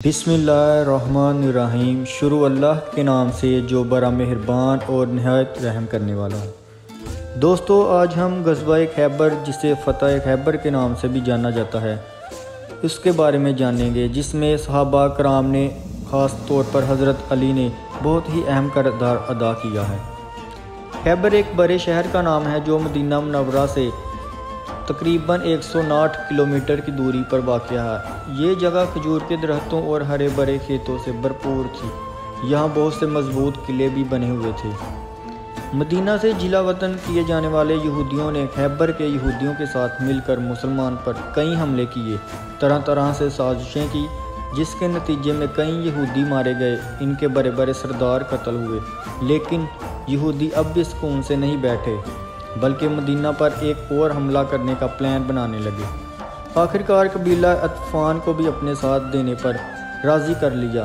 बिस्मिल्लाहिर्रहमानिर्रहीम। शुरू अल्लाह के नाम से जो बड़ा मेहरबान और नहायत रहम करने वाला है। दोस्तों, आज हम ग़ज़वा खैबर, जिसे फ़तह खैबर के नाम से भी जाना जाता है, इसके बारे में जानेंगे, जिसमें सहाबा कराम ने ख़ास तौर पर हज़रत अली ने बहुत ही अहम किरदार अदा किया है। खैबर एक बड़े शहर का नाम है जो मदीना मुनव्वरा से तकरीबन 109 किलोमीटर की दूरी पर वाक़या है। ये जगह खजूर के दरख्तों और हरे भरे खेतों से भरपूर थी। यहाँ बहुत से मजबूत किले भी बने हुए थे। मदीना से जिला वतन किए जाने वाले यहूदियों ने खैबर के यहूदियों के साथ मिलकर मुसलमान पर कई हमले किए, तरह तरह से साजिशें की, जिसके नतीजे में कई यहूदी मारे गए। इनके बड़े बड़े सरदार कत्ल हुए। लेकिन यहूदी अब भी सुकून से नहीं बैठे, बल्कि मदीना पर एक और हमला करने का प्लान बनाने लगे। आखिरकार कबीला अतफ़ान को भी अपने साथ देने पर राज़ी कर लिया।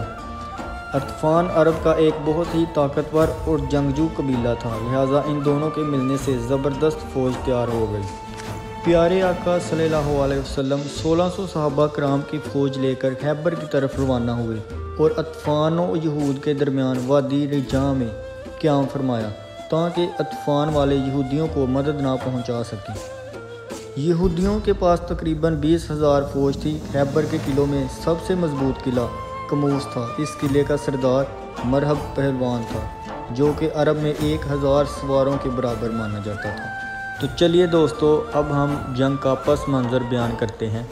अतफ़ान अरब का एक बहुत ही ताकतवर और जंगजू कबीला था, लिहाजा इन दोनों के मिलने से ज़बरदस्त फ़ौज तैयार हो गई। प्यारे आका सल्लल्लाहु अलैहि वसल्लम 1600 सहाबा कराम की फ़ौज लेकर खैबर की तरफ रवाना हुए और अतफ़ान और यहूद के दरमियान वादी रिजा में क़याम फरमाया, ताकि अतफ़ान वाले यहूदियों को मदद ना पहुंचा सके। यहूदियों के पास तकरीबन 20,000 फ़ौज थी। खैबर के किलों में सबसे मजबूत किला कमूस था। इस किले का सरदार मरहब पहलवान था, जो कि अरब में 1000 सवारों के बराबर माना जाता था। तो चलिए दोस्तों, अब हम जंग का पस मंज़र बयान करते हैं।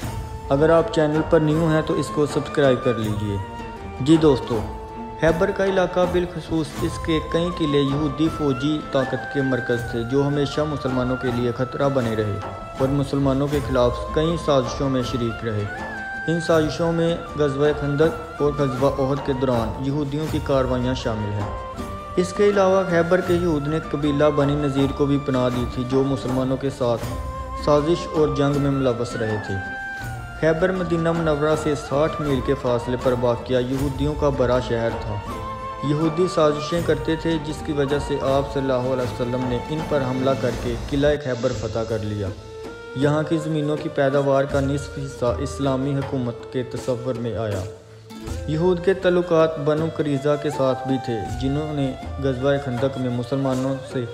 अगर आप चैनल पर न्यू हैं तो इसको सब्सक्राइब कर लीजिए। जी दोस्तों, खैबर का इलाका, बिलखसूस इसके कई किले यहूदी फ़ौजी ताकत के मरकज़ थे, जो हमेशा मुसलमानों के लिए ख़तरा बने रहे और मुसलमानों के ख़िलाफ़ कई साजिशों में शरीक रहे। इन साजिशों में ग़ज़वा खंदक और ग़ज़वा ओहद के दौरान यहूदियों की कार्रवाइयाँ शामिल हैं। इसके अलावा खैबर के यहूद ने कबीला बनी नज़ीर को भी पनाह दी थी, जो मुसलमानों के साथ साजिश और जंग में मुलव्वस रहे थे। खैबर मदीना मुनव्वरा से 60 मील के फासले पर वाक़या यहूदियों का बड़ा शहर था। यहूदी साजिशें करते थे, जिसकी वजह से आप सल्लल्लाहु अलैहि वसल्लम ने इन पर हमला करके किला खैबर फ़तह कर लिया। यहाँ की ज़मीनों की पैदावार का निसफ़ हिस्सा इस्लामी हुकूमत के तसव्वुर में आया। यहूद के तल्लुकात बनु करीज़ा के साथ भी थे, जिन्होंने ग़ज़वा खंदक में मुसलमानों से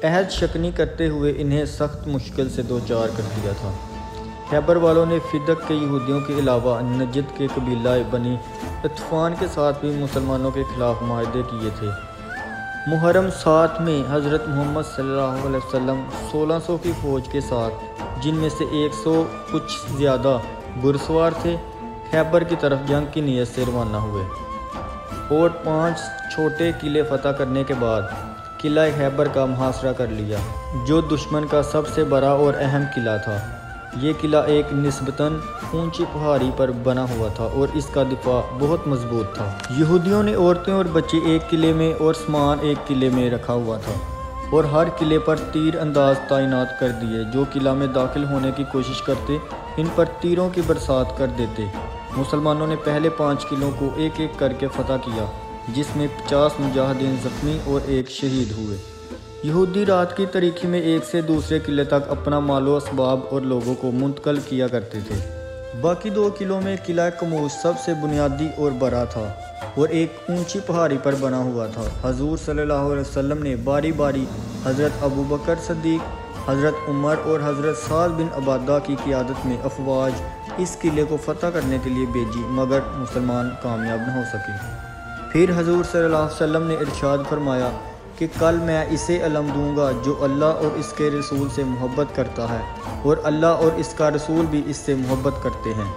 अहद शकनी करते हुए इन्हें सख्त मुश्किल से दो चार कर दिया था। खैबर वालों ने फिदक के यहूदियों के अलावा नजद के कबीला बनी अतफ़ान के साथ भी मुसलमानों के खिलाफ माहदे किए थे। मुहर्रम 7 में हज़रत मोहम्मद सल्लल्लाहु अलैहि वसल्लम 1600 की फ़ौज के साथ, जिनमें से 100 कुछ ज़्यादा घुड़सवार थे, खैबर की तरफ जंग की नीयत से रवाना हुए और 5 छोटे किले फ़तह करने के बाद किला खैबर का मुहासरा कर लिया, जो दुश्मन का सबसे बड़ा और अहम किला था। ये किला एक निस्बतन ऊंची पहाड़ी पर बना हुआ था और इसका दिफा बहुत मजबूत था। यहूदियों ने औरतें और बच्चे एक किले में और सामान एक किले में रखा हुआ था और हर किले पर तीर अंदाज तैनात कर दिए, जो किला में दाखिल होने की कोशिश करते इन पर तीरों की बरसात कर देते। मुसलमानों ने पहले 5 किलों को एक एक करके फ़तह किया, जिसमें 50 मुजाहिदीन ज़ख्मी और 1 शहीद हुए। यहूदी रात की तारीकी में एक से दूसरे किले तक अपना मालो असबाब और लोगों को मुंतकिल किया करते थे। बाकी 2 किलों में किला कमूस सबसे बुनियादी और बड़ा था और एक ऊंची पहाड़ी पर बना हुआ था। हजूर सल्लल्लाहु अलैहि वसल्लम ने बारी बारी हज़रत अबू बकर सदीक, हज़रत उमर और हज़रत साद बिन अबादा की क़ियादत में अफवाज इस किले को फ़तह करने के लिए भेजी, मगर मुसलमान कामयाब न हो सके। फिर हजूर सल्लल्लाहु अलैहि वसल्लम ने इरशाद फरमाया कि कल मैं इसे अलम दूंगा जो अल्लाह और इसके रसूल से मोहब्बत करता है, और अल्लाह और इसका रसूल भी इससे मोहब्बत करते हैं।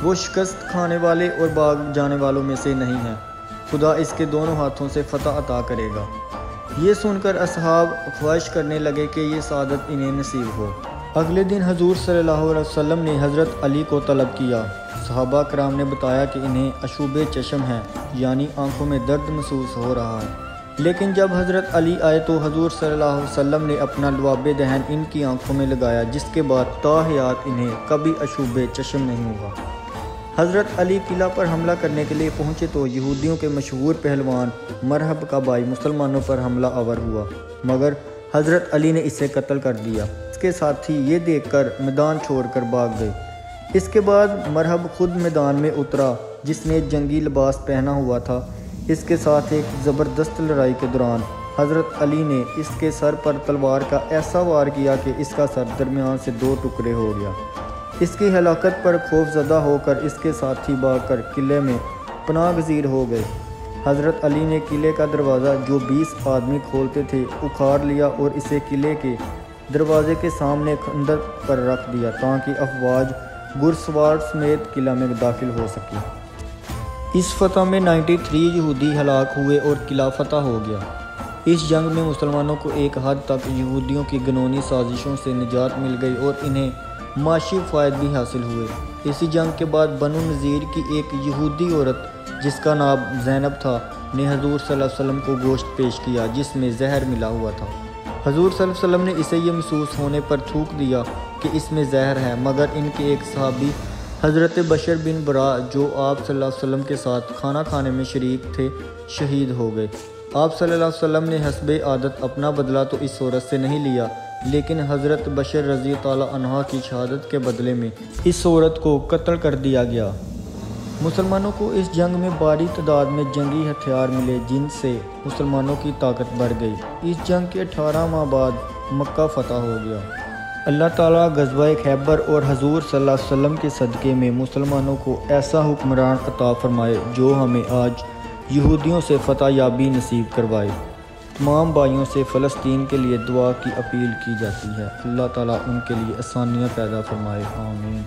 वो शिकस्त खाने वाले और भाग जाने वालों में से नहीं है। खुदा इसके दोनों हाथों से फ़तह अता करेगा। ये सुनकर असहाब ख्वाहिश करने लगे कि ये सादत इन्हें नसीब हो। अगले दिन हजूर सल्लल्लाहु अलैहि वसल्लम ने हज़रत अली को तलब किया। सहाबा कराम ने बताया कि इन्हें अशूबे चश्म हैं, यानी आंखों में दर्द महसूस हो रहा है। लेकिन जब हज़रत अली आए तो हजूर सल्लल्लाहु अलैहि वसल्लम ने अपना लुआबे दहन इनकी आंखों में लगाया, जिसके बाद ताहयात इन्हें कभी अशूबे चश्म नहीं हुआ। हज़रत अली किला पर हमला करने के लिए पहुंचे तो यहूदियों के मशहूर पहलवान मरहब का भाई मुसलमानों पर हमला आवर हुआ, मगर हज़रत अली ने इसे कत्ल कर दिया। इसके साथी ये देखकर मैदान छोड़कर भाग गए। इसके बाद मरहब खुद मैदान में उतरा جس نے جنگی لباس پہنا ہوا تھا، اس کے ساتھ ایک زبردست لڑائی کے دوران حضرت علی نے اس کے سر پر تلوار کا ایسا وار کیا کہ اس کا سر درمیان سے 2 ٹکڑے ہو گیا۔ اس کی ہلاکت پر خوف زدہ ہو کر اس کے ساتھی بھاگ کر قلعے میں پناہ گزیر ہو گئے۔ حضرت علی نے قلعے کا دروازہ جو 20 آدمی کھولتے تھے اکھاڑ لیا اور اسے قلعے کے دروازے کے سامنے خندق پر رکھ دیا تاکہ افواج گھڑسوار سمیت قلعہ میں داخل ہو سکی۔ اس فتح میں 93 یہودی ہلاک ہوئے اور قلعہ فتح ہو گیا۔ اس جنگ میں مسلمانوں کو ایک حد تک یہودیوں کی گھناؤنی سازشوں سے نجات مل گئی اور انہیں معاشی فوائد بھی حاصل ہوئے۔ اسی جنگ کے بعد بنو نذیر کی ایک یہودی عورت جس کا نام زینب تھا نے حضور صلی اللہ علیہ وسلم کو گوشت پیش کیا جس میں زہر ملا ہوا تھا۔ حضور صلی اللہ علیہ وسلم نے اسے یہ محسوس ہونے پر تھوک دیا کہ اس میں زہر ہے، مگر ان کے ایک صحابی حضرت بشر بن برا جو آپ صلی اللہ علیہ وسلم کے ساتھ کھانا کھانے میں شریک تھے شہید ہو گئے۔ آپ صلی اللہ علیہ وسلم نے حسب عادت اپنا بدلہ تو اس عورت سے نہیں لیا، لیکن حضرت بشر رضی اللہ عنہ کی شہادت کے بدلے میں اس عورت کو قتل کر دیا گیا۔ مسلمانوں کو اس جنگ میں بھاری تعداد میں جنگی ہتھیار ملے جن سے مسلمانوں کی طاقت بڑھ گئی۔ اس جنگ کے 18 ماہ بعد مکہ فتح ہو گیا۔ اللہ تعالیٰ غزوہ خیبر اور حضور صلی اللہ علیہ وسلم کے صدقے میں مسلمانوں کو ایسا حکمران عطا فرمائے جو ہمیں آج یہودیوں سے فتح یابی نصیب کروائے۔ تمام بھائیوں سے فلسطین کے لیے دعا کی اپیل کی جاتی ہے۔ اللہ تعالیٰ ان کے لیے آسانیاں پیدا فرمائے، آمین۔